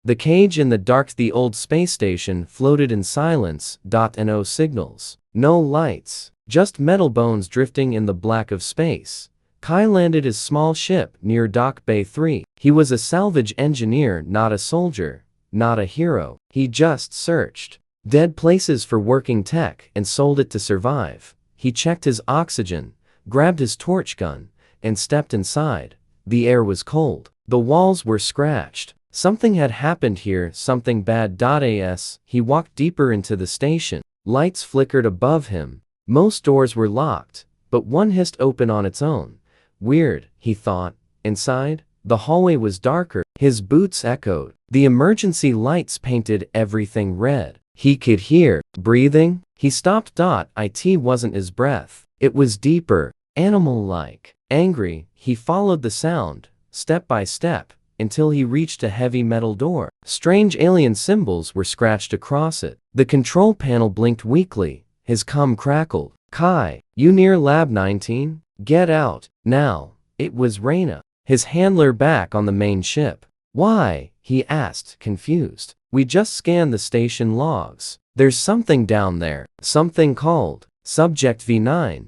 The cage in the dark. The old space station floated in silence. No signals. No lights. Just metal bones drifting in the black of space. Kai landed his small ship near Dock Bay 3. He was a salvage engineer, not a soldier, not a hero. He just searched dead places for working tech and sold it to survive. He checked his oxygen, grabbed his torch gun, and stepped inside. The air was cold. The walls were scratched. Something had happened here, something bad. He walked deeper into the station. Lights flickered above him. Most doors were locked, but one hissed open on its own. Weird, he thought. Inside, the hallway was darker. His boots echoed. The emergency lights painted everything red. He could hear breathing. He stopped. It wasn't his breath. It was deeper, animal-like, angry. He followed the sound, step by step, until he reached a heavy metal door. Strange alien symbols were scratched across it. The control panel blinked weakly. His comm crackled. Kai, you near Lab 19? Get out, now. It was Reyna, his handler back on the main ship. Why? He asked, confused. We just scanned the station logs. There's something down there. Something called Subject V9.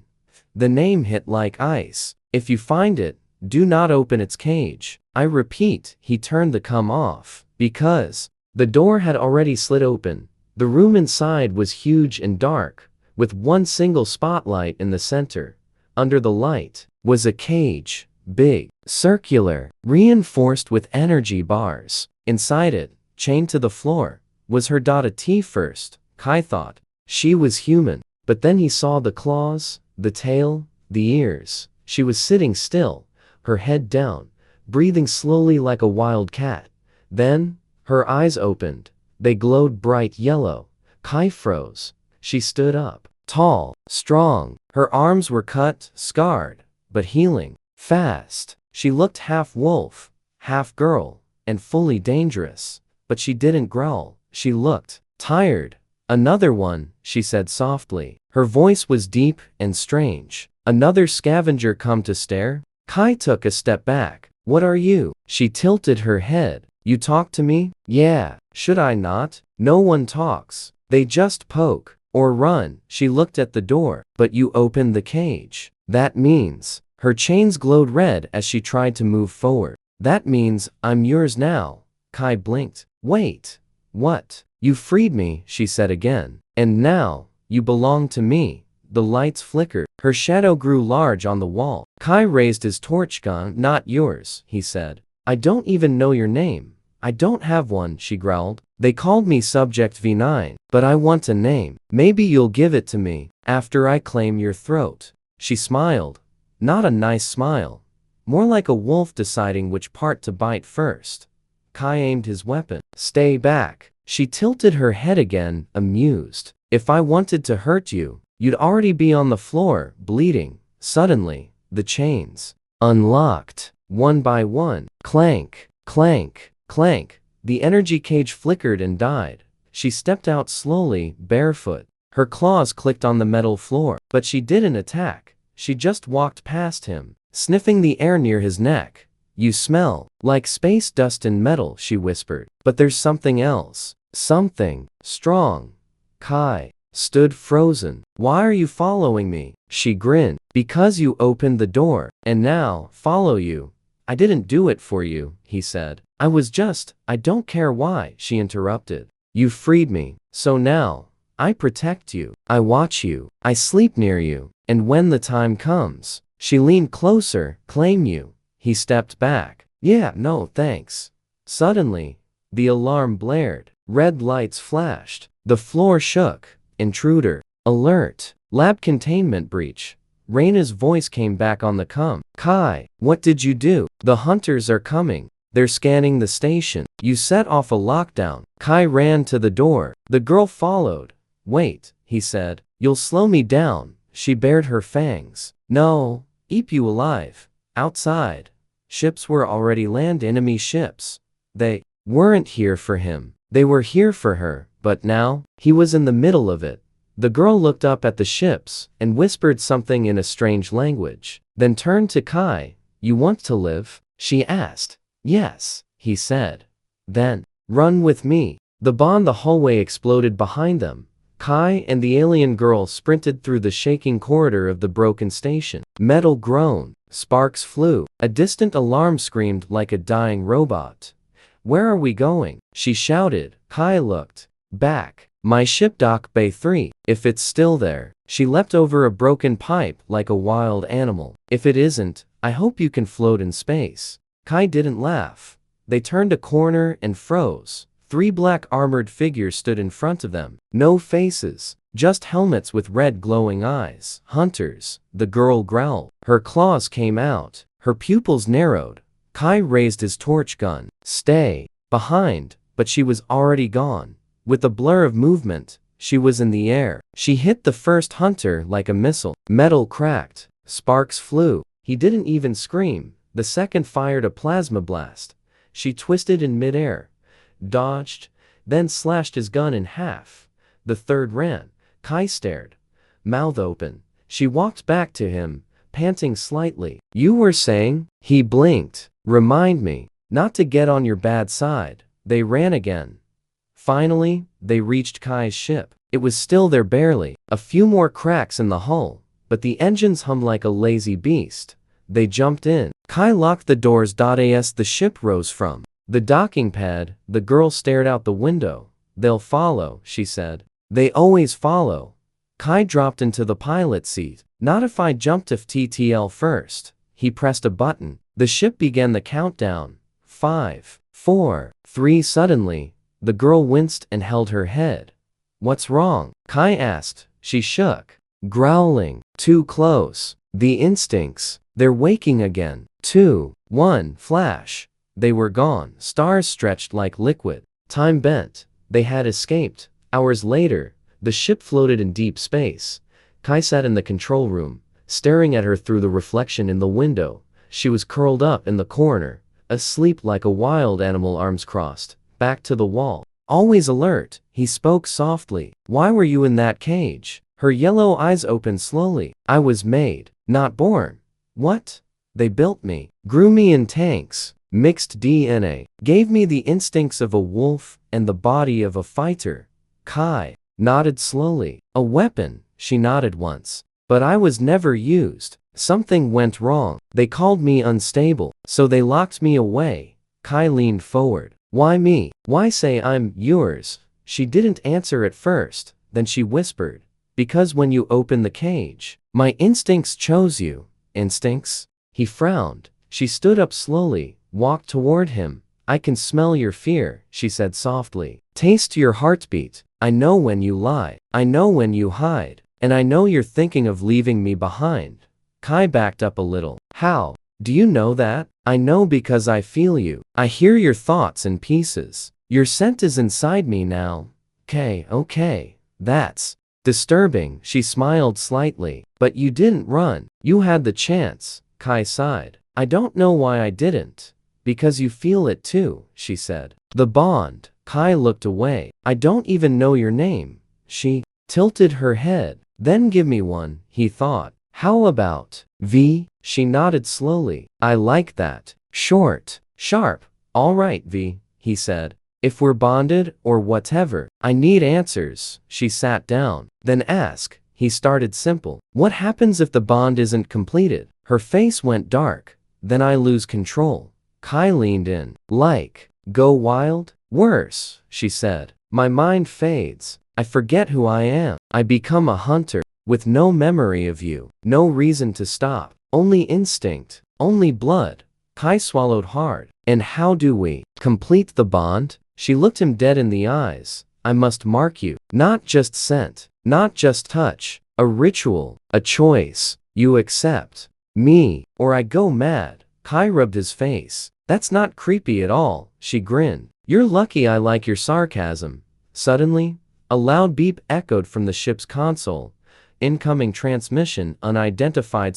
The name hit like ice. If you find it, do not open its cage. I repeat. He turned the comm off. Because the door had already slid open. The room inside was huge and dark, with one single spotlight in the center. Under the light was a cage, big, circular, reinforced with energy bars. Inside it, chained to the floor, was her T first. Kai thought she was human, but then he saw the claws, the tail, the ears. She was sitting still, her head down, breathing slowly like a wild cat. Then, her eyes opened. They glowed bright yellow. Kai froze. She stood up, tall, strong. Her arms were cut, scarred, but healing fast. She looked half wolf, half girl, and fully dangerous. But she didn't growl. She looked tired. Another one, she said softly. Her voice was deep and strange. Another scavenger come to stare? Kai took a step back. What are you? She tilted her head. You talk to me? Yeah. Should I not? No one talks. They just poke or run. She looked at the door. But you opened the cage. That means. Her chains glowed red as she tried to move forward. That means I'm yours now. Kai blinked. Wait. What? You freed me, she said again. And now, you belong to me. The lights flickered. Her shadow grew large on the wall. Kai raised his torch gun. Not yours, he said. I don't even know your name. I don't have one, she growled. They called me Subject V9, but I want a name. Maybe you'll give it to me after I claim your throat. She smiled. Not a nice smile. More like a wolf deciding which part to bite first. Kai aimed his weapon. Stay back. She tilted her head again, amused. If I wanted to hurt you, you'd already be on the floor, bleeding. Suddenly, the chains unlocked, one by one. Clank, clank, clank. The energy cage flickered and died. She stepped out slowly, barefoot. Her claws clicked on the metal floor, but she didn't attack. She just walked past him, sniffing the air near his neck. You smell like space dust and metal, she whispered. But there's something else. Something strong. Kai stood frozen. Why are you following me? She grinned. Because you opened the door, and now, follow you. I didn't do it for you, he said. I don't care why, she interrupted. You freed me, so now, I protect you. I watch you. I sleep near you. And when the time comes, she leaned closer, claim you. He stepped back. Yeah, no, thanks. Suddenly, the alarm blared. Red lights flashed. The floor shook. Intruder. Alert. Lab containment breach. Reyna's voice came back on the comm. Kai, what did you do? The hunters are coming. They're scanning the station. You set off a lockdown. Kai ran to the door. The girl followed. Wait, he said. You'll slow me down. She bared her fangs. No, eat you alive. Outside. Ships were already land enemy ships. They weren't here for him. They were here for her, but now, he was in the middle of it. The girl looked up at the ships and whispered something in a strange language, then turned to Kai. You want to live? She asked. Yes, he said. Then, Run with me. The hallway exploded behind them. Kai and the alien girl sprinted through the shaking corridor of the broken station. Metal groaned. Sparks flew. A distant alarm screamed like a dying robot. Where are we going? She shouted. Kai looked back. My ship, Dock Bay 3. If it's still there. She leapt over a broken pipe like a wild animal. If it isn't, I hope you can float in space. Kai didn't laugh. They turned a corner and froze. 3 black armored figures stood in front of them. No faces, just helmets with red glowing eyes. Hunters, the girl growled. Her claws came out. Her pupils narrowed. Kai raised his torch gun. Stay behind, but she was already gone. With a blur of movement, she was in the air. She hit the first hunter like a missile. Metal cracked. Sparks flew. He didn't even scream. The second fired a plasma blast. She twisted in midair, dodged, then slashed his gun in half. The third ran. Kai stared, mouth open. She walked back to him, panting slightly. You were saying? He blinked. Remind me not to get on your bad side. They ran again. Finally, they reached Kai's ship. It was still there barely. A few more cracks in the hull, but the engines hummed like a lazy beast. They jumped in. Kai locked the doors. As the ship rose from the docking pad, the girl stared out the window. They'll follow, she said. They always follow. Kai dropped into the pilot seat. Not if I jumped FTTL first. He pressed a button. The ship began the countdown. 5, 4, 3. Suddenly, the girl winced and held her head. What's wrong? Kai asked. She shook, growling. Too close. The instincts. They're waking again. 2, 1. Flash. They were gone. Stars stretched like liquid. Time bent. They had escaped. Hours later, the ship floated in deep space. Kai sat in the control room, staring at her through the reflection in the window. She was curled up in the corner, asleep like a wild animal, arms crossed, back to the wall. Always alert, he spoke softly. Why were you in that cage? Her yellow eyes opened slowly. I was made, not born. What? They built me, grew me in tanks, mixed DNA, gave me the instincts of a wolf and the body of a fighter. Kai nodded slowly. A weapon, she nodded once. But I was never used. Something went wrong. They called me unstable, so they locked me away. Kai leaned forward. Why me? Why say I'm yours? She didn't answer at first, then she whispered. Because when you opened the cage, my instincts chose you. Instincts? He frowned. She stood up slowly, walked toward him. I can smell your fear, she said softly. Taste your heartbeat. I know when you lie. I know when you hide. And I know you're thinking of leaving me behind. Kai backed up a little. How? Do you know that? I know because I feel you. I hear your thoughts in pieces. Your scent is inside me now. Okay. That's disturbing. She smiled slightly. But you didn't run. You had the chance. Kai sighed. I don't know why I didn't. Because you feel it too, she said. The bond. Kai looked away. I don't even know your name. She tilted her head. Then give me one, he thought. How about V? She nodded slowly. I like that. Short, sharp. All right, V, he said. If we're bonded or whatever, I need answers. She sat down. Then ask. He started simple. What happens if the bond isn't completed? Her face went dark. Then I lose control. Kai leaned in. Like, go wild? Worse, she said. My mind fades. I forget who I am. I become a hunter, with no memory of you. No reason to stop. Only instinct. Only blood. Kai swallowed hard. And how do we complete the bond? She looked him dead in the eyes. I must mark you. Not just scent. Not just touch. A ritual. A choice. You accept me, or I go mad. Kai rubbed his face. That's not creepy at all. She grinned. You're lucky I like your sarcasm. Suddenly, a loud beep echoed from the ship's console. Incoming transmission unidentified.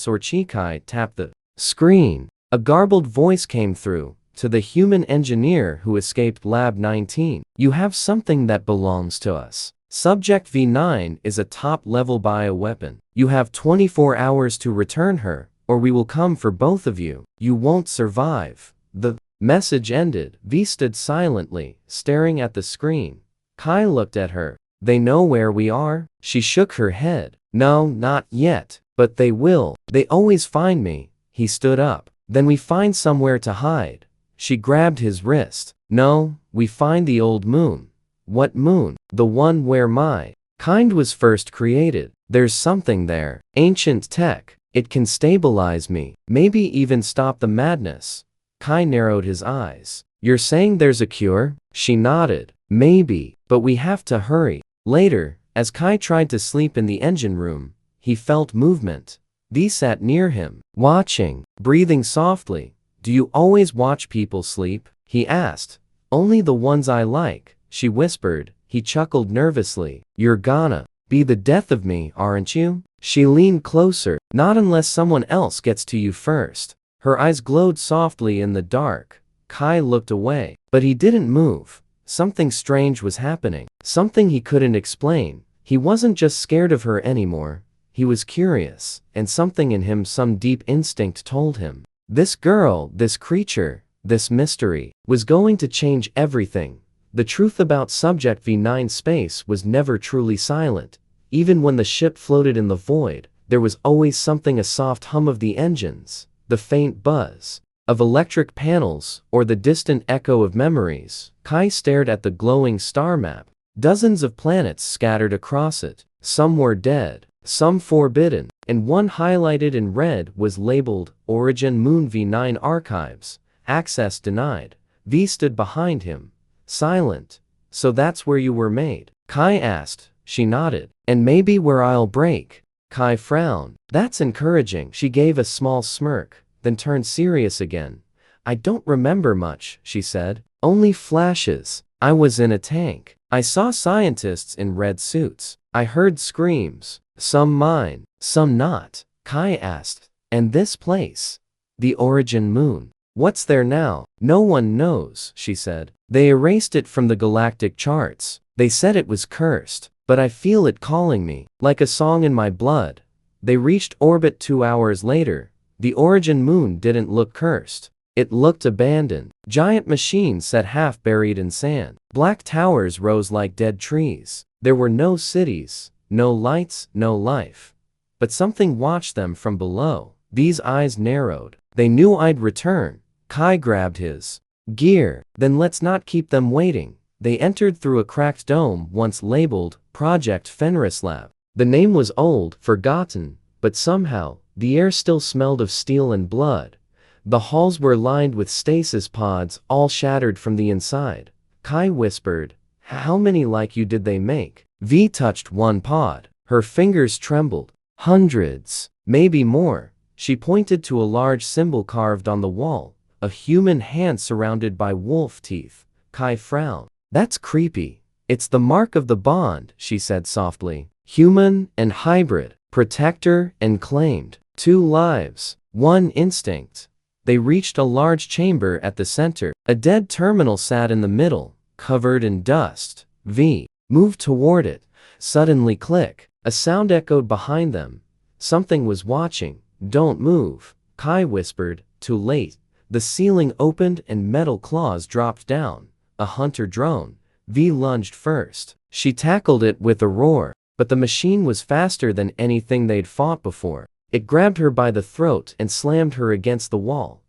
Kai tapped the screen. A garbled voice came through. To the human engineer who escaped Lab 19. You have something that belongs to us. Subject V9 is a top-level bioweapon. You have 24 hours to return her, or we will come for both of you. You won't survive. The Message ended. V stood silently, staring at the screen. Kai looked at her. They know where we are? She shook her head. No, not yet. But they will. They always find me. He stood up. Then we find somewhere to hide. She grabbed his wrist. No, we find the old moon. What moon? The one where my kind was first created. There's something there. Ancient tech. It can stabilize me. Maybe even stop the madness. Kai narrowed his eyes. You're saying there's a cure? She nodded. Maybe, but we have to hurry. Later, as Kai tried to sleep in the engine room, he felt movement. V sat near him, watching, breathing softly. Do you always watch people sleep? He asked. Only the ones I like, she whispered. He chuckled nervously. You're gonna be the death of me, aren't you? She leaned closer. Not unless someone else gets to you first. Her eyes glowed softly in the dark. Kai looked away, but he didn't move. Something strange was happening. Something he couldn't explain. He wasn't just scared of her anymore. He was curious, and something in him, some deep instinct told him. This girl, this creature, this mystery, was going to change everything. The truth about Subject V9 space was never truly silent. Even when the ship floated in the void, there was always something, a soft hum of the engines, the faint buzz of electric panels, or the distant echo of memories. Kai stared at the glowing star map. Dozens of planets scattered across it. Some were dead, some forbidden, and one highlighted in red was labeled Origin Moon V9 Archives. Access denied. V stood behind him, silent. So that's where you were made? Kai asked. She nodded. And maybe where I'll break. Kai frowned. That's encouraging. She gave a small smirk, then turned serious again. I don't remember much, she said. Only flashes. I was in a tank. I saw scientists in red suits. I heard screams. Some mine, some not. Kai asked. And this place? The Origin Moon. What's there now? No one knows, she said. They erased it from the galactic charts. They said it was cursed. But I feel it calling me, like a song in my blood. They reached orbit 2 hours later. The Origin Moon didn't look cursed. It looked abandoned. Giant machines sat half buried in sand. Black towers rose like dead trees. There were no cities, no lights, no life. But something watched them from below. These eyes narrowed. They knew I'd return. Kai grabbed his gear. Then let's not keep them waiting. They entered through a cracked dome once labeled Project Fenris Lab. The name was old, forgotten, but somehow, the air still smelled of steel and blood. The halls were lined with stasis pods, all shattered from the inside. Kai whispered, how many like you did they make? V touched one pod. Her fingers trembled. Hundreds, maybe more. She pointed to a large symbol carved on the wall, a human hand surrounded by wolf teeth. Kai frowned. That's creepy. It's the mark of the bond, she said softly. Human and hybrid, protector and claimed. 2 lives, 1 instinct. They reached a large chamber at the center. A dead terminal sat in the middle, covered in dust. V moved toward it. Suddenly click. A sound echoed behind them. Something was watching. Don't move, Kai whispered. Too late. The ceiling opened and metal claws dropped down. A hunter drone. V lunged first. She tackled it with a roar, but the machine was faster than anything they'd fought before. It grabbed her by the throat and slammed her against the wall.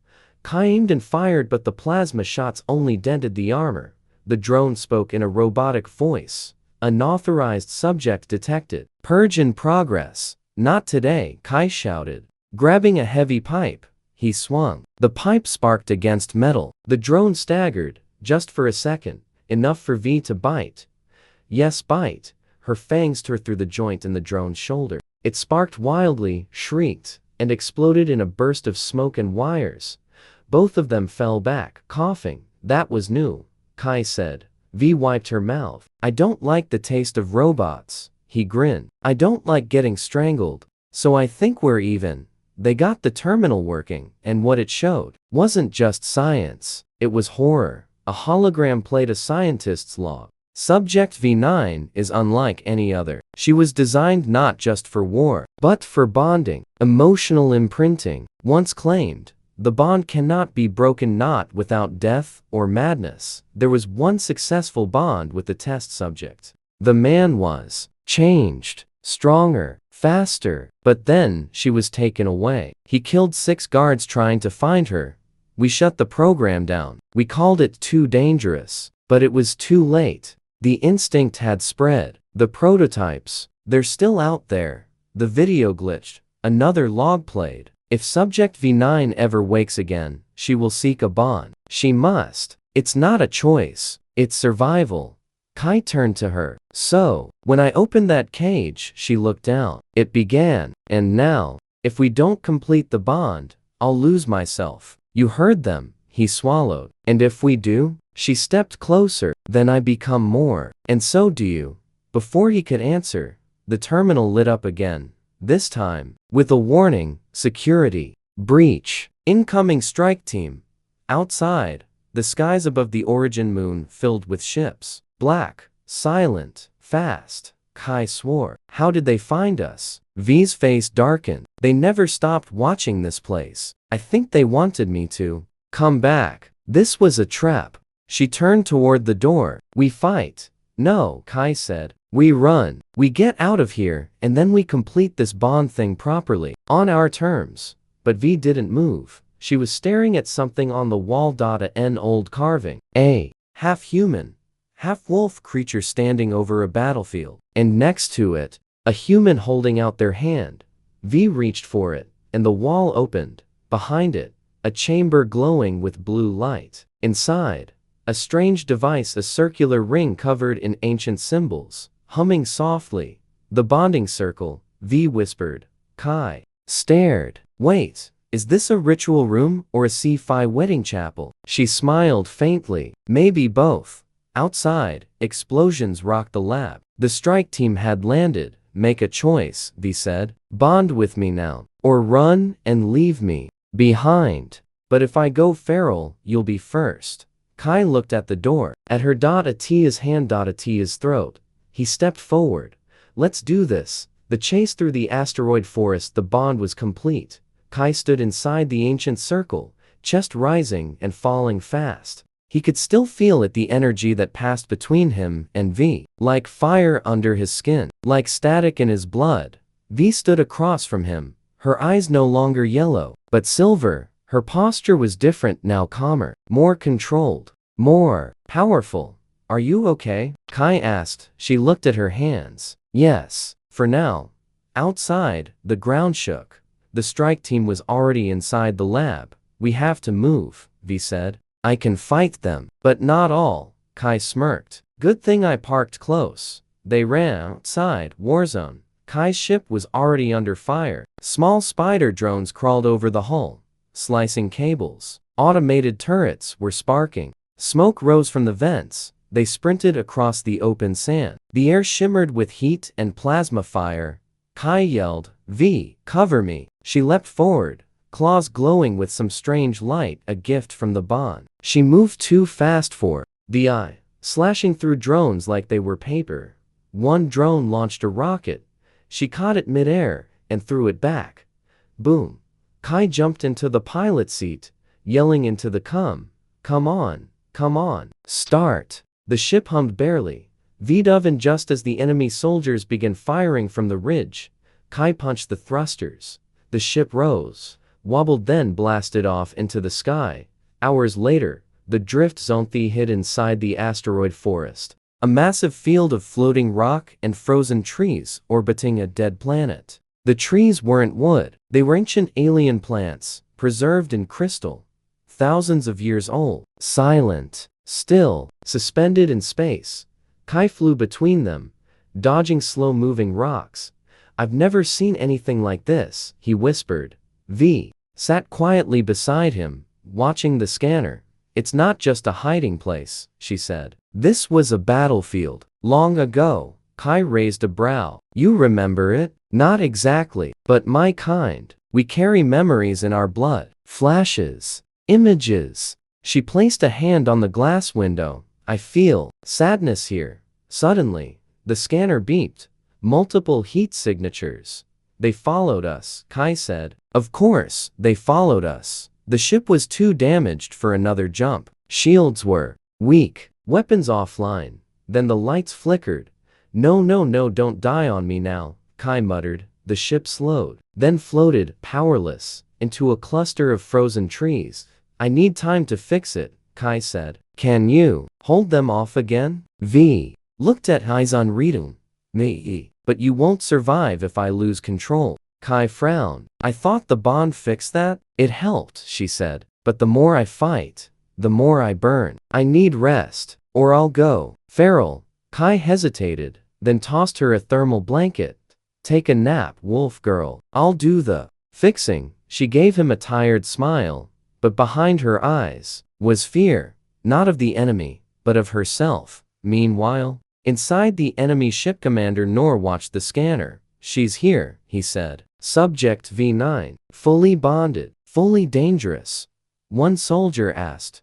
Kai aimed and fired, but the plasma shots only dented the armor. The drone spoke in a robotic voice. Unauthorized subject detected. Purge in progress. Not today, Kai shouted. Grabbing a heavy pipe, he swung. The pipe sparked against metal. The drone staggered. Just for a second, enough for V to bite. Yes, bite. Her fangs tore through the joint in the drone's shoulder. It sparked wildly, shrieked, and exploded in a burst of smoke and wires. Both of them fell back, coughing. That was new, Kai said. V wiped her mouth. I don't like the taste of robots. He grinned. I don't like getting strangled. So I think we're even. They got the terminal working, and what it showed wasn't just science. It was horror. A hologram played a scientist's log. Subject V9 is unlike any other. She was designed not just for war, but for bonding, emotional imprinting. Once claimed, The bond cannot be broken, not without death or madness. There was one successful bond with the test subject. The man was changed, stronger, faster, but then she was taken away. He killed 6 guards trying to find her. We shut the program down. We called it too dangerous, but it was too late. The instinct had spread. The prototypes, they're still out there. The video glitched. Another log played. If Subject V9 ever wakes again, she will seek a bond. She must. It's not a choice. It's survival. Kai turned to her. So, when I opened that cage, she looked down. It began. And now, if we don't complete the bond, I'll lose myself. You heard them, he swallowed. And if we do? She stepped closer. Then I become more. And so do you. Before he could answer, the terminal lit up again. This time, with a warning, security, breach, incoming strike team. Outside, the skies above the origin moon filled with ships. Black, silent, fast. Kai swore. How did they find us? V's face darkened. They never stopped watching this place. I think they wanted me to come back. This was a trap. She turned toward the door. We fight. No, Kai said. We run. We get out of here, and then we complete this bond thing properly, on our terms. But V didn't move. She was staring at something on the wall. An old carving. A half-human, half-wolf creature standing over a battlefield. And next to it, a human holding out their hand. V reached for it, and the wall opened. Behind it, a chamber glowing with blue light. Inside, a strange device, a circular ring covered in ancient symbols, humming softly. The bonding circle, V whispered. Kai stared. Wait, is this a ritual room or a Sci-Fi wedding chapel? She smiled faintly. Maybe both. Outside, explosions rocked the lab. The strike team had landed. Make a choice, V said. Bond with me now, or run and leave me behind. But if I go feral, you'll be first. Kai looked at the door, at her. Atia's hand. Atia's throat. He stepped forward. Let's do this. The chase through the asteroid forest. The bond was complete. Kai stood inside the ancient circle, chest rising and falling fast. He could still feel it, the energy that passed between him and V. Like fire under his skin, like static in his blood. V stood across from him, her eyes no longer yellow, but silver. Her posture was different now, calmer, more controlled, more powerful. Are you okay? Kai asked. She looked at her hands. Yes, for now. Outside, the ground shook. The strike team was already inside the lab. We have to move, V said. I can fight them, but not all. Kai smirked. Good thing I parked close. They ran outside, warzone. Kai's ship was already under fire. Small spider drones crawled over the hull, slicing cables. Automated turrets were sparking. Smoke rose from the vents. They sprinted across the open sand. The air shimmered with heat and plasma fire. Kai yelled, V, cover me. She leapt forward, claws glowing with some strange light, a gift from the bond. She moved too fast for the eye, slashing through drones like they were paper. One drone launched a rocket. She caught it midair and threw it back. Boom. Kai jumped into the pilot seat, yelling into the come on, start. The ship hummed barely. V-dove, and just as the enemy soldiers began firing from the ridge, Kai punched the thrusters. The ship rose, wobbled, then blasted off into the sky. Hours later, the drift zone hid inside the asteroid forest. A massive field of floating rock and frozen trees orbiting a dead planet. The trees weren't wood. They were ancient alien plants, preserved in crystal. Thousands of years old. Silent. Still. Suspended in space. Kai flew between them, dodging slow-moving rocks. I've never seen anything like this, he whispered. V sat quietly beside him, watching the scanner. It's not just a hiding place, she said. This was a battlefield. Long ago. Kai raised a brow. You remember it? Not exactly, but my kind. We carry memories in our blood. Flashes. Images. She placed a hand on the glass window. I feel sadness here. Suddenly, the scanner beeped. Multiple heat signatures. They followed us, Kai said. Of course, they followed us. The ship was too damaged for another jump. Shields were weak, weapons offline. Then the lights flickered. No, no, no, don't die on me now, Kai muttered. The ship slowed, then floated, powerless, into a cluster of frozen trees. I need time to fix it, Kai said. Can you hold them off again? V looked at Haizan Ridun. Me, but you won't survive if I lose control. Kai frowned. I thought the bond fixed that? It helped, she said. But the more I fight, the more I burn. I need rest, or I'll go feral. Kai hesitated, then tossed her a thermal blanket. Take a nap, wolf girl. I'll do the fixing. She gave him a tired smile, but behind her eyes was fear, not of the enemy, but of herself. Meanwhile, inside the enemy ship, Commander Nor watched the scanner. She's here, he said. Subject V9. Fully bonded. Fully dangerous. One soldier asked.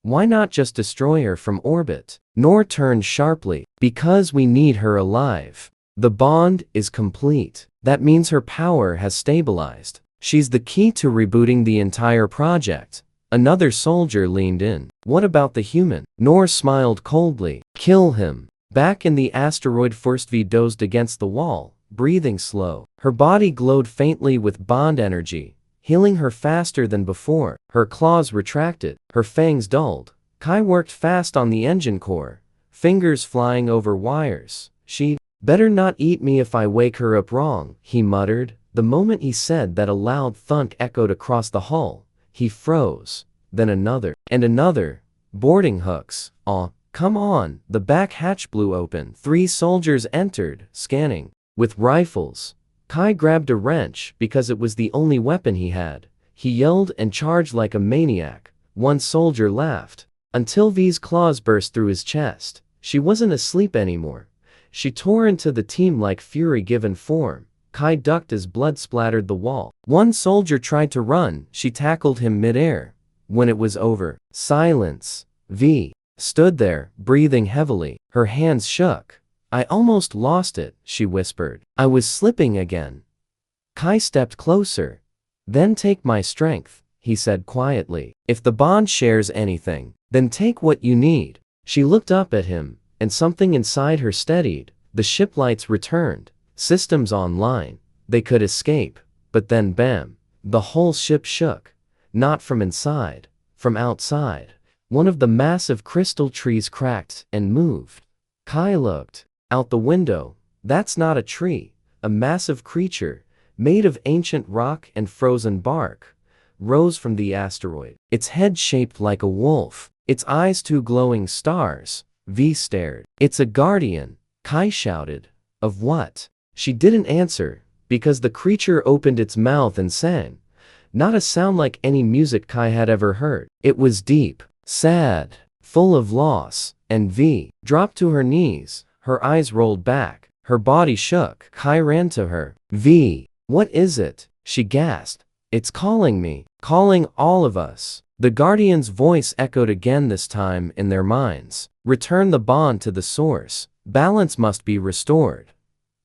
Why not just destroy her from orbit? Nor turned sharply. Because we need her alive. The bond is complete. That means her power has stabilized. She's the key to rebooting the entire project. Another soldier leaned in. What about the human? Nor smiled coldly. Kill him. Back in the asteroid, First V dozed against the wall, breathing slow. Her body glowed faintly with bond energy, healing her faster than before. Her claws retracted, her fangs dulled. Kai worked fast on the engine core, fingers flying over wires. She better not eat me if I wake her up wrong, he muttered. The moment he said that, a loud thunk echoed across the hull. He froze. Then another, and another. Boarding hooks. Aw, come on. The back hatch blew open. 3 soldiers entered, scanning. With rifles. Kai grabbed a wrench because it was the only weapon he had. He yelled and charged like a maniac. One soldier laughed, until V's claws burst through his chest. She wasn't asleep anymore. She tore into the team like fury given form. Kai ducked as blood splattered the wall. One soldier tried to run. She tackled him midair. When it was over, silence. V stood there, breathing heavily. Her hands shook. I almost lost it, she whispered. I was slipping again. Kai stepped closer. Then take my strength, he said quietly. If the bond shares anything, then take what you need. She looked up at him, and something inside her steadied. The ship lights returned. Systems online. They could escape. But then bam. The whole ship shook. Not from inside. From outside. One of the massive crystal trees cracked and moved. Kai looked out the window. That's not a tree. A massive creature, made of ancient rock and frozen bark, rose from the asteroid. Its head shaped like a wolf. Its eyes 2 glowing stars. V stared. It's a guardian, Kai shouted. Of what? She didn't answer, because the creature opened its mouth and sang. Not a sound like any music Kai had ever heard. It was deep, sad, full of loss, and V dropped to her knees. Her eyes rolled back. Her body shook. Kai ran to her. V, what is it? She gasped. It's calling me. Calling all of us. The Guardian's voice echoed again, this time in their minds. Return the bond to the source. Balance must be restored.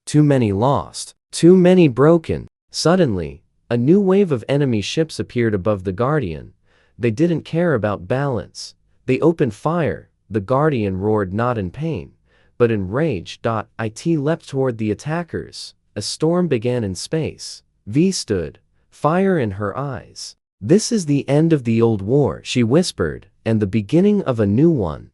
Too many lost. Too many broken. Suddenly, a new wave of enemy ships appeared above the Guardian. They didn't care about balance. They opened fire. The Guardian roared, not in pain, but in rage. It leapt toward the attackers. A storm began in space. V stood, fire in her eyes. This is the end of the old war, she whispered, and the beginning of a new one.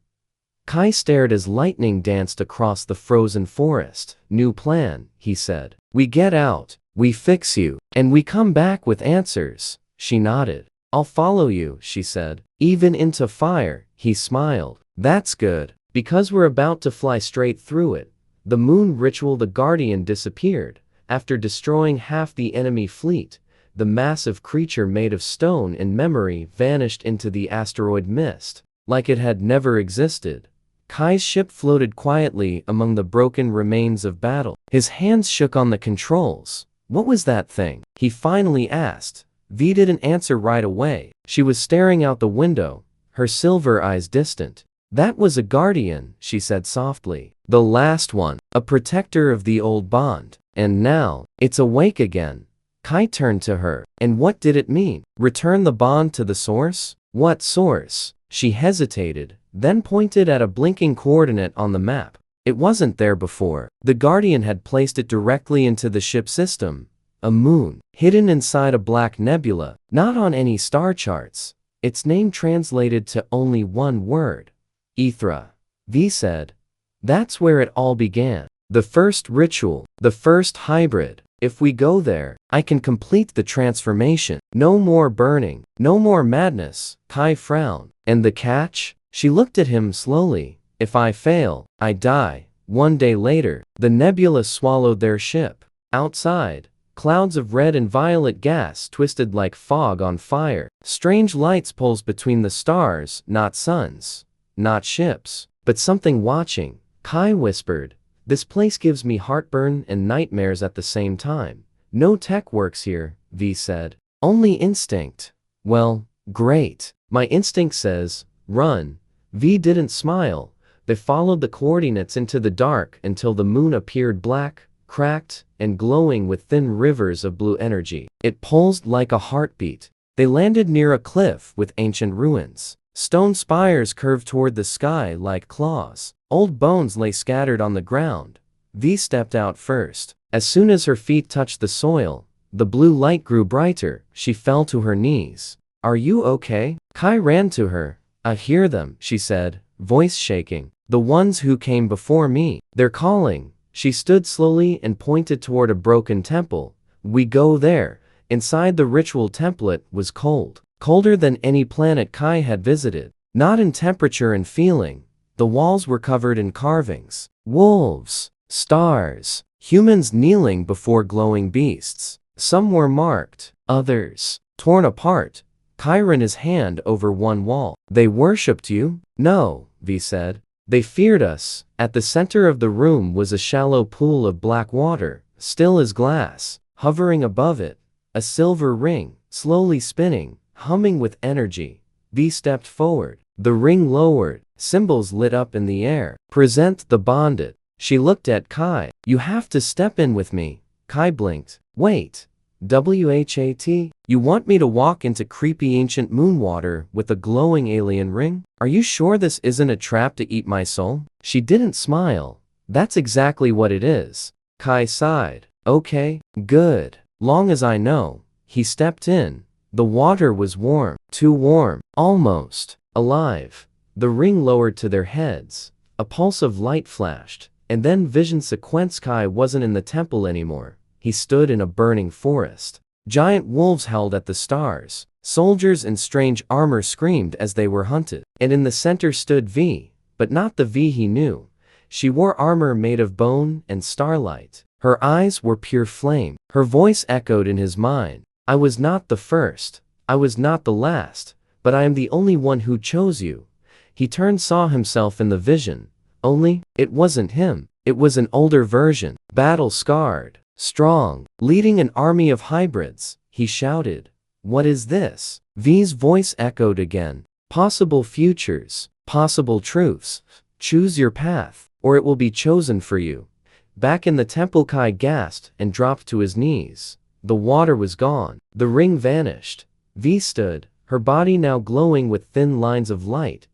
Kai stared as lightning danced across the frozen forest. New plan, he said. We get out, we fix you, and we come back with answers. She nodded. I'll follow you, she said. Even into fire, he smiled. That's good, because we're about to fly straight through it. The moon ritual. The Guardian disappeared. After destroying half the enemy fleet, the massive creature made of stone in memory vanished into the asteroid mist, like it had never existed. Kai's ship floated quietly among the broken remains of battle. His hands shook on the controls. What was that thing? He finally asked. V didn't answer right away. She was staring out the window, her silver eyes distant. That was a guardian, she said softly. The last one. A protector of the old bond. And now, it's awake again. Kai turned to her. And what did it mean? Return the bond to the source? What source? She hesitated, then pointed at a blinking coordinate on the map. It wasn't there before. The Guardian had placed it directly into the ship system. A moon, hidden inside a black nebula, not on any star charts. Its name translated to only one word. Ethra. V said. That's where it all began. The first ritual, the first hybrid. If we go there, I can complete the transformation. No more burning, no more madness. Kai frowned. And the catch? She looked at him slowly. If I fail, I die. One day later, the nebula swallowed their ship. Outside, clouds of red and violet gas twisted like fog on fire. Strange lights pulsed between the stars, not suns, not ships, but something watching. Kai whispered, "This place gives me heartburn and nightmares at the same time." No tech works here, V said. Only instinct. Well, great. My instinct says, run. V didn't smile. They followed the coordinates into the dark until the moon appeared black, cracked, and glowing with thin rivers of blue energy. It pulsed like a heartbeat. They landed near a cliff with ancient ruins. Stone spires curved toward the sky like claws. Old bones lay scattered on the ground. V stepped out first. As soon as her feet touched the soil, the blue light grew brighter. She fell to her knees. Are you okay? Kai ran to her. I hear them, she said, voice shaking. The ones who came before me. They're calling. She stood slowly and pointed toward a broken temple. We go there. Inside the ritual template was cold. Colder than any planet Kai had visited. Not in temperature and feeling. The walls were covered in carvings. Wolves, stars, humans kneeling before glowing beasts. Some were marked, others torn apart. Kai ran his hand over one wall. They worshipped you? No, V said. They feared us. At the center of the room was a shallow pool of black water, still as glass. Hovering above it, a silver ring, slowly spinning, humming with energy. V stepped forward. The ring lowered. Symbols lit up in the air. Present the bonded. She looked at Kai. You have to step in with me. Kai blinked. Wait. WHAT? You want me to walk into creepy ancient moon water with a glowing alien ring? Are you sure this isn't a trap to eat my soul? She didn't smile. That's exactly what it is. Kai sighed. Okay, good. Long as I know. He stepped in. The water was warm. Too warm. Almost alive. The ring lowered to their heads. A pulse of light flashed. And then vision sequence. Kai wasn't in the temple anymore. He stood in a burning forest. Giant wolves howled at the stars. Soldiers in strange armor screamed as they were hunted. And in the center stood V, but not the V he knew. She wore armor made of bone and starlight. Her eyes were pure flame. Her voice echoed in his mind. I was not the first. I was not the last. But I am the only one who chose you. He turned, saw himself in the vision. Only, it wasn't him. It was an older version. Battle-scarred. Strong, leading an army of hybrids. He shouted. What is this? V's voice echoed again. Possible futures, possible truths. Choose your path, or it will be chosen for you. Back in the temple, Kai gasped and dropped to his knees. The water was gone. The ring vanished. V stood, her body now glowing with thin lines of light,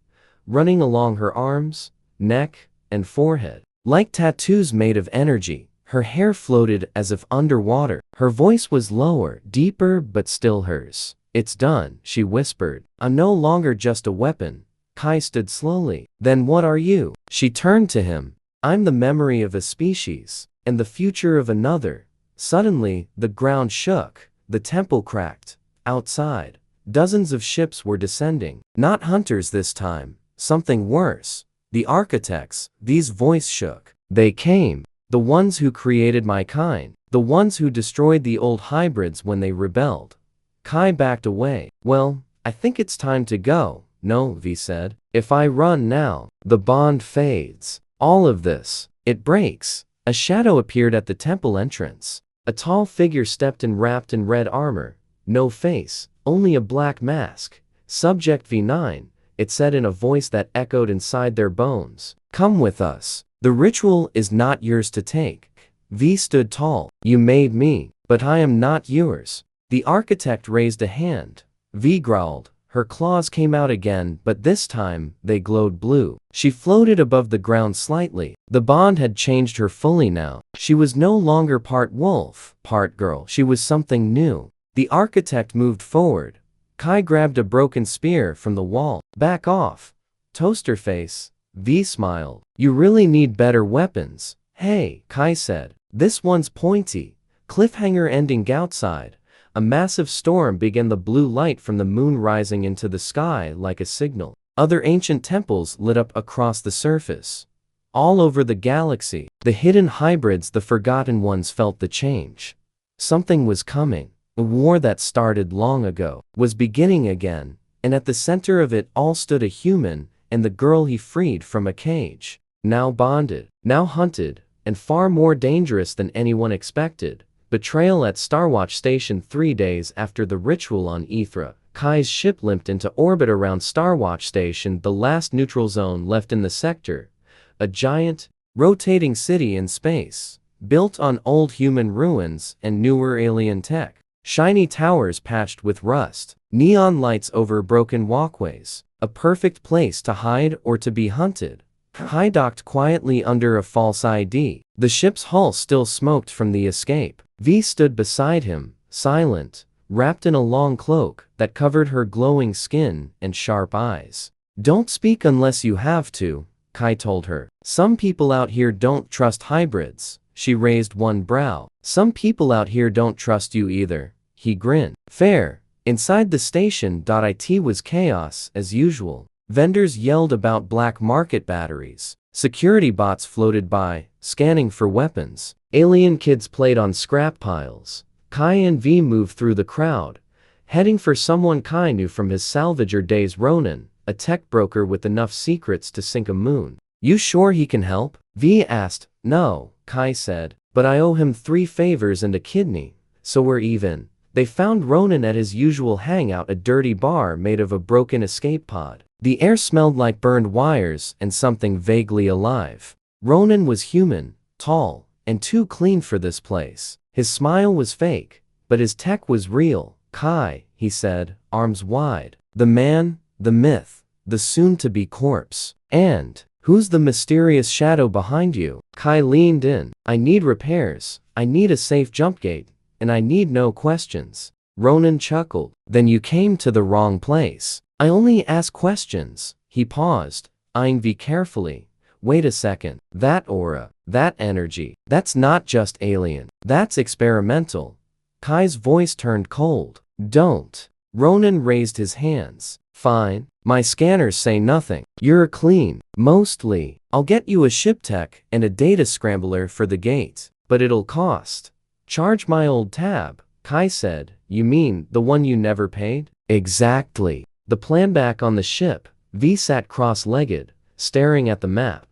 running along her arms, neck, and forehead. Like tattoos made of energy. Her hair floated as if underwater. Her voice was lower, deeper, but still hers. It's done, she whispered. I'm no longer just a weapon. Kai stood slowly. Then what are you? She turned to him. I'm the memory of a species, and the future of another. Suddenly, the ground shook. The temple cracked. Outside, dozens of ships were descending. Not hunters this time. Something worse. The architects. V's voice shook. They came. The ones who created my kind. The ones who destroyed the old hybrids when they rebelled. Kai backed away. Well, I think it's time to go. No, V said. If I run now, the bond fades. All of this, it breaks. A shadow appeared at the temple entrance. A tall figure stepped in wrapped in red armor. No face, only a black mask. Subject V9, it said in a voice that echoed inside their bones. Come with us. The ritual is not yours to take. V stood tall. You made me. But I am not yours. The architect raised a hand. V growled. Her claws came out again, but this time, they glowed blue. She floated above the ground slightly. The bond had changed her fully now. She was no longer part wolf, part girl. She was something new. The architect moved forward. Kai grabbed a broken spear from the wall. Back off. Toaster face. V smiled. You really need better weapons. Hey, Kai said. This one's pointy. Cliffhanger ending outside. A massive storm began, the blue light from the moon rising into the sky like a signal. Other ancient temples lit up across the surface. All over the galaxy, the hidden hybrids, the forgotten ones felt the change. Something was coming. A war that started long ago was beginning again, and at the center of it all stood a human and the girl he freed from a cage. Now bonded, now hunted, and far more dangerous than anyone expected. Betrayal at Starwatch Station 3 days after the ritual on Ethra. Kai's ship limped into orbit around Starwatch Station, the last neutral zone left in the sector. A giant, rotating city in space, built on old human ruins and newer alien tech. Shiny towers patched with rust, neon lights over broken walkways. A perfect place to hide or to be hunted. Kai docked quietly under a false ID. The ship's hull still smoked from the escape. V stood beside him, silent, wrapped in a long cloak that covered her glowing skin and sharp eyes. Don't speak unless you have to, Kai told her. Some people out here don't trust hybrids. She raised one brow. Some people out here don't trust you either. He grinned. Fair. Inside the station, it was chaos as usual. Vendors yelled about black market batteries. Security bots floated by, scanning for weapons. Alien kids played on scrap piles. Kai and V moved through the crowd, heading for someone Kai knew from his salvager days. Ronan, a tech broker with enough secrets to sink a moon. You sure he can help? V asked. No, Kai said, but I owe him 3 favors and a kidney, so we're even. They found Ronan at his usual hangout, a dirty bar made of a broken escape pod. The air smelled like burned wires and something vaguely alive. Ronan was human, tall, and too clean for this place. His smile was fake, but his tech was real. Kai, he said, arms wide. The man, the myth, the soon-to-be corpse. And, who's the mysterious shadow behind you? Kai leaned in. I need repairs, I need a safe jump gate, and I need no questions. Ronan chuckled. Then you came to the wrong place. I only ask questions. He paused, eyeing V carefully. Wait a second. That aura, that energy, that's not just alien. That's experimental. Kai's voice turned cold. Don't. Ronan raised his hands. Fine. My scanners say nothing. You're clean. Mostly. I'll get you a ship tech and a data scrambler for the gate. But it'll cost. Charge my old tab, Kai said. You mean the one you never paid? Exactly. The plan. Back on the ship, V sat cross-legged, staring at the map.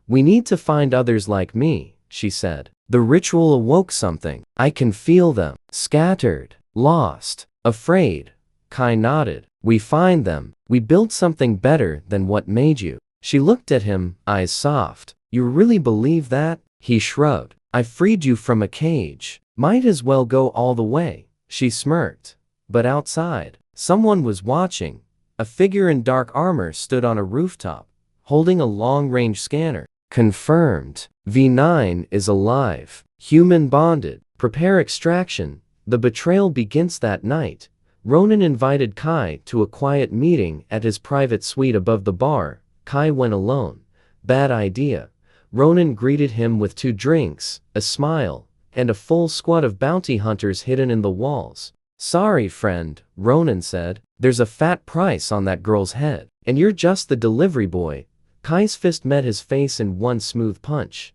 We need to find others like me, she said. The ritual awoke something. I can feel them. Scattered. Lost. Afraid. Kai nodded. We find them. We build something better than what made you. She looked at him, eyes soft. You really believe that? He shrugged. I freed you from a cage. Might as well go all the way. She smirked. But outside, someone was watching. A figure in dark armor stood on a rooftop, holding a long-range scanner. Confirmed. V9 is alive. Human bonded. Prepare extraction. The betrayal begins that night. Ronan invited Kai to a quiet meeting at his private suite above the bar. Kai went alone. Bad idea. Ronan greeted him with 2 drinks, a smile, and a full squad of bounty hunters hidden in the walls. Sorry, friend, Ronan said. There's a fat price on that girl's head, and you're just the delivery boy. Kai's fist met his face in one smooth punch.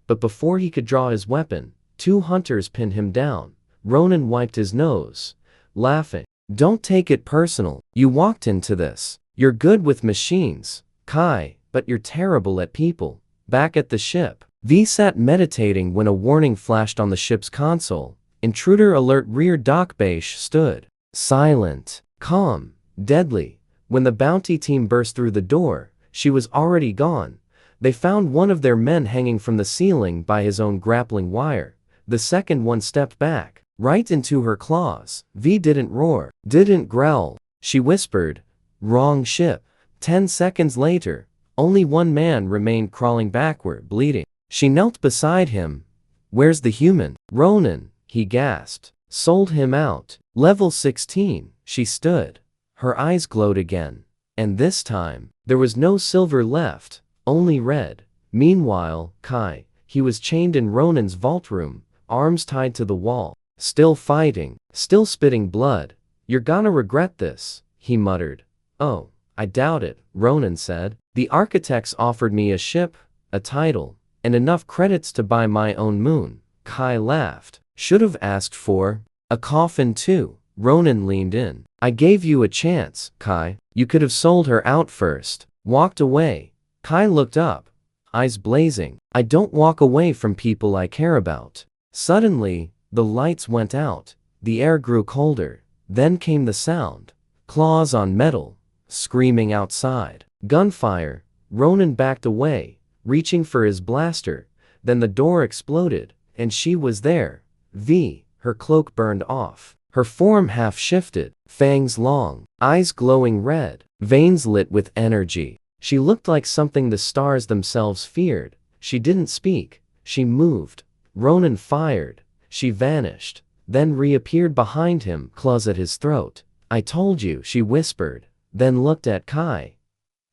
But before he could draw his weapon, 2 hunters pinned him down. Ronan wiped his nose, laughing. Don't take it personal. You walked into this. You're good with machines, Kai, but you're terrible at people. Back at the ship, V sat meditating when a warning flashed on the ship's console. Intruder alert. Rear dock beige stood. Silent, calm, deadly. When the bounty team burst through the door, she was already gone. They found one of their men hanging from the ceiling by his own grappling wire. The second one stepped back, right into her claws. V didn't roar, didn't growl. She whispered, "Wrong ship." 10 seconds later, only one man remained crawling backward, bleeding. She knelt beside him. "Where's the human?" "Ronan," he gasped. "Sold him out." Level 16, she stood. Her eyes glowed again. And this time, there was no silver left, only red. Meanwhile, Kai, he was chained in Ronan's vault room, arms tied to the wall. Still fighting, still spitting blood. "You're gonna regret this," he muttered. "Oh, I doubt it," Ronan said. "The architects offered me a ship, a title, and enough credits to buy my own moon." Kai laughed. "Should have asked for a coffin too." Ronan leaned in. "I gave you a chance, Kai. You could have sold her out first." Walked away. Kai looked up, eyes blazing. "I don't walk away from people I care about." Suddenly, the lights went out. The air grew colder. Then came the sound. Claws on metal. Screaming outside. Gunfire. Ronan backed away, reaching for his blaster. Then the door exploded, and she was there. V. Her cloak burned off. Her form half shifted, fangs long, eyes glowing red, veins lit with energy. She looked like something the stars themselves feared. She didn't speak. She moved. Ronan fired. She vanished, then reappeared behind him, claws at his throat. "I told you," she whispered, then looked at Kai.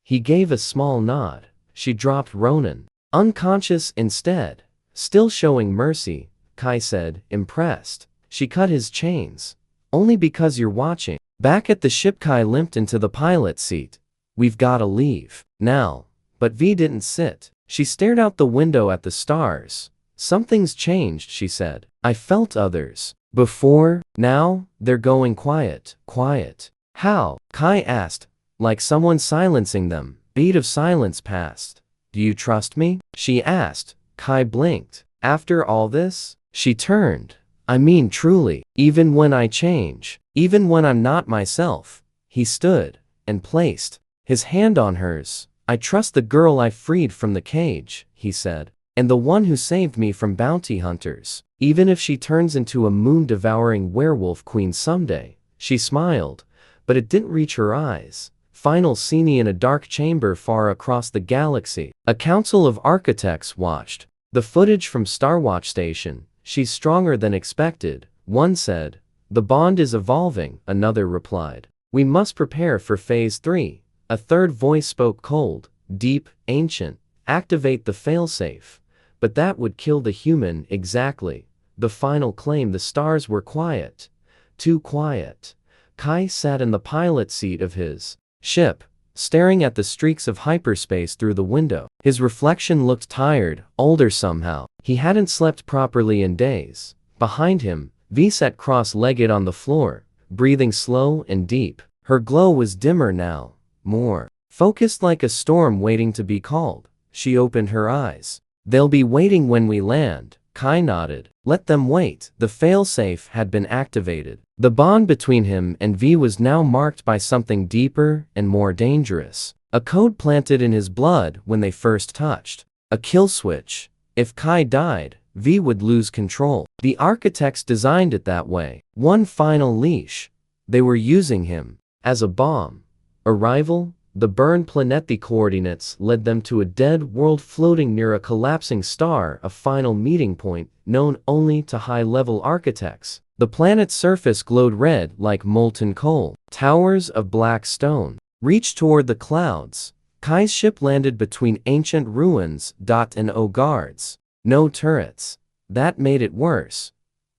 He gave a small nod. She dropped Ronan. Unconscious instead. "Still showing mercy," Kai said, impressed. "She cut his chains. Only because you're watching." Back at the ship, Kai limped into the pilot seat. "We've gotta leave now." But V didn't sit. She stared out the window at the stars. "Something's changed," she said. "I felt others before. Now, they're going quiet." "Quiet? How?" Kai asked. "Like someone silencing them." Beat of silence passed. "Do you trust me?" she asked. Kai blinked. "After all this?" She turned. "I mean truly, even when I change, even when I'm not myself." He stood and placed his hand on hers. "I trust the girl I freed from the cage," he said, "and the one who saved me from bounty hunters, even if she turns into a moon-devouring werewolf queen someday." She smiled, but it didn't reach her eyes. Final scene in a dark chamber far across the galaxy. A council of architects watched the footage from Starwatch Station. "She's stronger than expected," one said. "The bond is evolving," another replied. "We must prepare for Phase 3. A third voice spoke cold, deep, ancient. "Activate the failsafe." But that would kill the human. Exactly. The final claim. The stars were quiet. Too quiet. Kai sat in the pilot seat of his ship, staring at the streaks of hyperspace through the window. His reflection looked tired, older somehow. He hadn't slept properly in days. Behind him, V sat cross-legged on the floor, breathing slow and deep. Her glow was dimmer now, more focused, like a storm waiting to be called. She opened her eyes. "They'll be waiting when we land." Kai nodded. "Let them wait." The failsafe had been activated. The bond between him and V was now marked by something deeper and more dangerous. A code planted in his blood when they first touched. A kill switch. If Kai died, V would lose control. The architects designed it that way. One final leash. They were using him as a bomb. Arrival? The burned planet. The coordinates led them to a dead world floating near a collapsing star, a final meeting point known only to high-level architects. The planet's surface glowed red like molten coal. Towers of black stone reached toward the clouds. Kai's ship landed between ancient ruins. No guards. No turrets. That made it worse.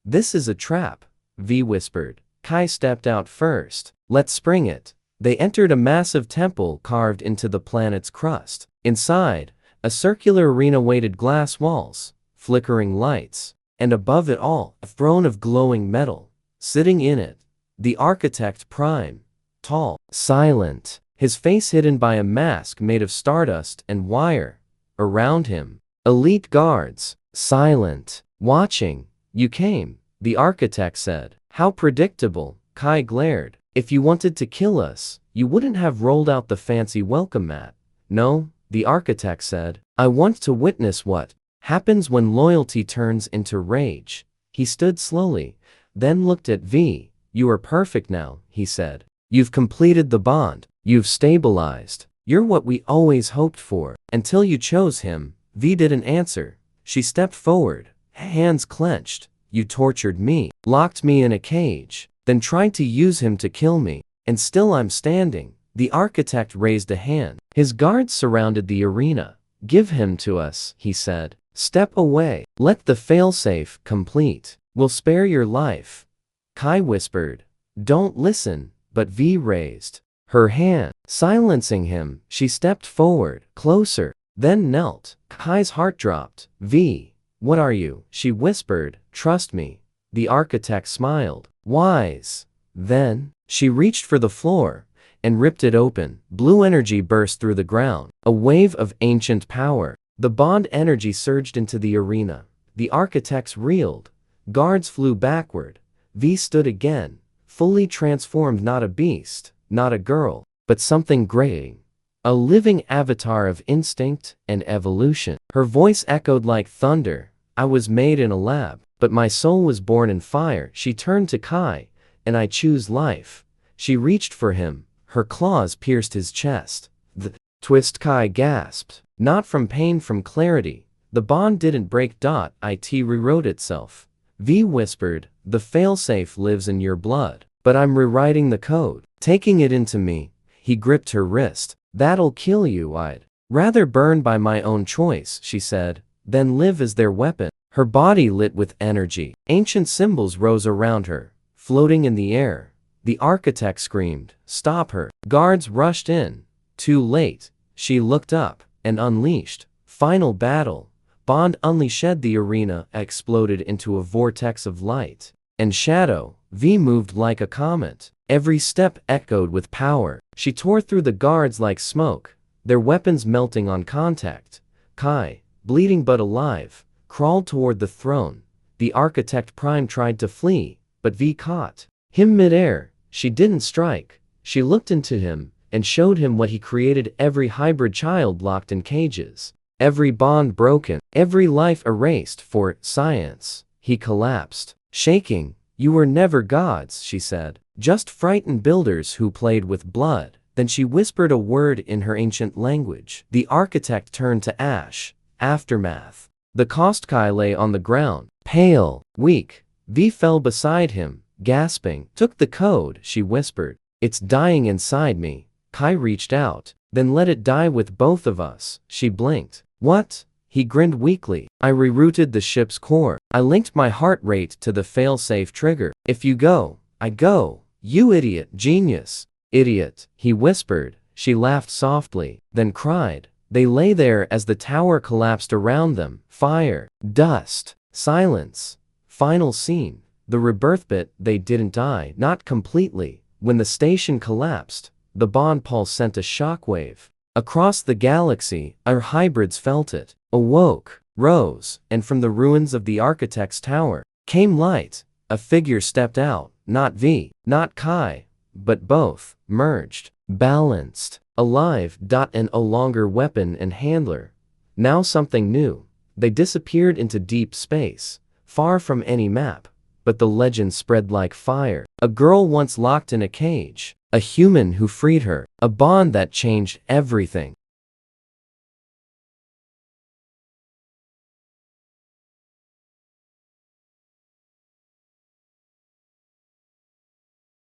"This is a trap," V whispered. Kai stepped out first. "Let's spring it." They entered a massive temple carved into the planet's crust. Inside, a circular arena waited, glass walls, flickering lights, and above it all, a throne of glowing metal. Sitting in it, the architect Prime, tall, silent, his face hidden by a mask made of stardust and wire. Around him, elite guards, silent, watching. "You came," the architect said. "How predictable." Kai glared. "If you wanted to kill us, you wouldn't have rolled out the fancy welcome mat." "No," the architect said. "I want to witness what happens when loyalty turns into rage." He stood slowly, then looked at V. You are perfect now, he said. You've completed the bond. You've stabilized. You're what we always hoped for. Until you chose him. V didn't answer. She stepped forward, hands clenched. You tortured me, locked me in a cage, then tried to use him to kill me. And still I'm standing. The architect raised a hand. His guards surrounded the arena. Give him to us, he said. Step away. Let the failsafe complete. We'll spare your life. Kai whispered. Don't listen, but V raised her hand, silencing him. She stepped forward, closer, then knelt. Kai's heart dropped. V, what are you? She whispered. Trust me. The architect smiled. Wise. Then, she reached for the floor and ripped it open. Blue energy burst through the ground, a wave of ancient power. The bond energy surged into the arena. The architects reeled. Guards flew backward. V stood again, fully transformed, not a beast, not a girl, but something great. A living avatar of instinct and evolution. Her voice echoed like thunder. I was made in a lab, but my soul was born in fire. She turned to Kai, and I choose life. She reached for him. Her claws pierced his chest. The twist, Kai gasped. Not from pain, from clarity. The bond didn't break. It rewrote itself. V whispered, the failsafe lives in your blood, but I'm rewriting the code, taking it into me. He gripped her wrist. That'll kill you. I'd rather burn by my own choice, she said, than live as their weapon. Her body lit with energy. Ancient symbols rose around her, floating in the air. The architect screamed, stop her. Guards rushed in. Too late. She looked up and unleashed. Final battle. Bond unleashed. The arena exploded into a vortex of light and shadow. V moved like a comet. Every step echoed with power. She tore through the guards like smoke, their weapons melting on contact. Kai, bleeding but alive, crawled toward the throne. The architect Prime tried to flee, but V caught him midair. She didn't strike. She looked into him and showed him what he created. Every hybrid child locked in cages. Every bond broken. Every life erased for science. He collapsed, shaking. You were never gods, she said. Just frightened builders who played with blood. Then she whispered a word in her ancient language. The architect turned to ash. Aftermath. The Kostka lay on the ground, pale, weak. V fell beside him, gasping. Took the code, she whispered. It's dying inside me. Kai reached out. Then let it die with both of us. She blinked. What? He grinned weakly. I rerouted the ship's core. I linked my heart rate to the failsafe trigger. If you go, I go. You idiot. Genius. Idiot, he whispered. She laughed softly, then cried. They lay there as the tower collapsed around them. Fire, dust, silence. Final scene. The rebirth bit. They didn't die. Not completely. When the station collapsed, the bond pulse sent a shockwave across the galaxy. Our hybrids felt it, awoke, rose, and from the ruins of the architect's tower came light. A figure stepped out, not V, not Kai, but both, merged, balanced, alive. And no longer weapon and handler. Now something new. They disappeared into deep space, far from any map, but the legend spread like fire. A girl once locked in a cage, a human who freed her, a bond that changed everything.